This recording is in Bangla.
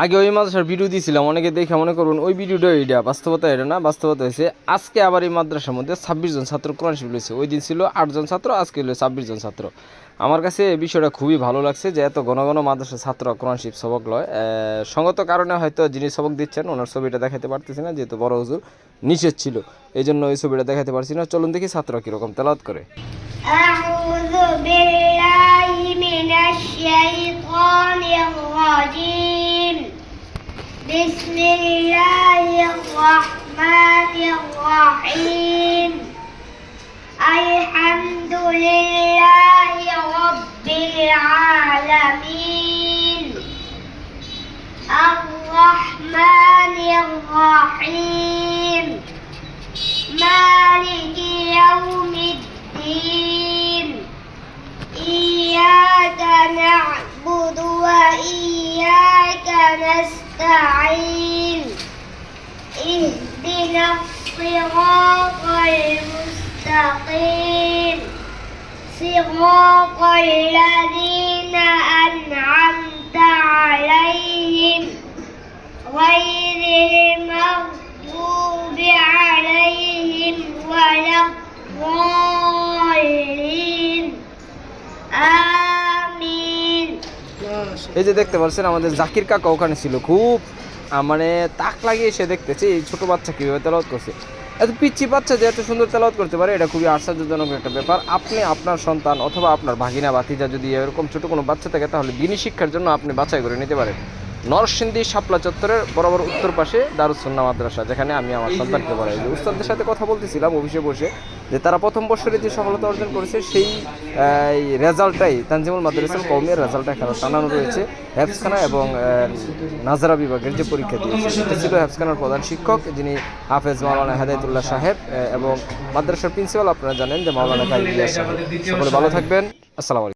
আগে ওই মাদ্রাসার ভিডিও দিয়েছিলাম, অনেকে দেখে মনে করুন ওই ভিডিওটা এইটা, বাস্তবতা এটা না। বাস্তবতা হয়েছে আজকে আবার এই মাদ্রাসার মধ্যে 26 জন ছাত্র কোরআন শিফট হয়েছে। ওই দিন ছিল 8 জন ছাত্র, আজকে হলো 26 জন ছাত্র। আমার কাছে এই বিষয়টা খুবই ভালো লাগছে যে এত ঘন ঘন মাদ্রাসার ছাত্র কোরআন শিফট সবক লয়। সঙ্গত কারণে হয়তো যিনি সবক দিচ্ছেন ওনার ছবিটা দেখাতে পারতেছি না, যেহেতু বড় হুজুর নিষেধ ছিল, এই জন্য ওই ছবিটা দেখাতে পারছি না। চলুন দেখি ছাত্র কীরকম তেলাওয়াত করে। أعوذ بالله من الشيطان الرجيم بسم الله الرحمن الرحيم الحمد لله رب العالمين الرحمن الرحيم مالك يوم الدين إياك نعبد وإياك نستعين اهدنا الصراط المستقيم صراط الذين أنعمت عليهم غير المغضوب عليهم ولا الضالين آمين। এই যে দেখতে পাচ্ছেন আমাদের জাকির কাকা ওখানে ছিল, খুব মানে তাক লাগিয়ে সে দেখতেছে এই ছোটো বাচ্চা কীভাবে তেলাওয়াত করছে। এত পিচ্ছি বাচ্চা যে এত সুন্দর তেলাওয়াত করতে পারে, এটা খুবই আশ্চর্যজনক একটা ব্যাপার। আপনি আপনার সন্তান অথবা আপনার ভাগিনা ভাতিজা যদি এরকম ছোটো কোনো বাচ্চা থাকে, তাহলে দিনী শিক্ষার জন্য আপনি বাছাই করে নিতে পারেন। নরসিংদী শাপলা চত্বরের বরাবর উত্তর পাশে দারুস সুন্নাহ মাদ্রাসা, যেখানে আমি আমার সন্তানকে পড়াই। যে উস্তাদদের সাথে কথা বলতেছিলাম অফিসে বসে, যে তারা প্রথম বছরে যে সফলতা অর্জন করেছে সেই রেজাল্টটাই তানজিমুল মাদ্রাসাল কওমির রেজাল্টটা এখানে টানানো রয়েছে। হেফজখানা এবং নাজারা বিভাগের যে পরীক্ষা দিয়েছে, সেটা ছিল হেফজখানার প্রধান শিক্ষক যিনি হাফেজ মাওলানা হেদায়েতুল্লাহ সাহেব, এবং মাদ্রাসার প্রিন্সিপাল আপনারা জানেন যে মাওলানা কাইম ইলিয়াস সাহেব। সকলে ভালো থাকবেন, আসসালামু আলাইকুম।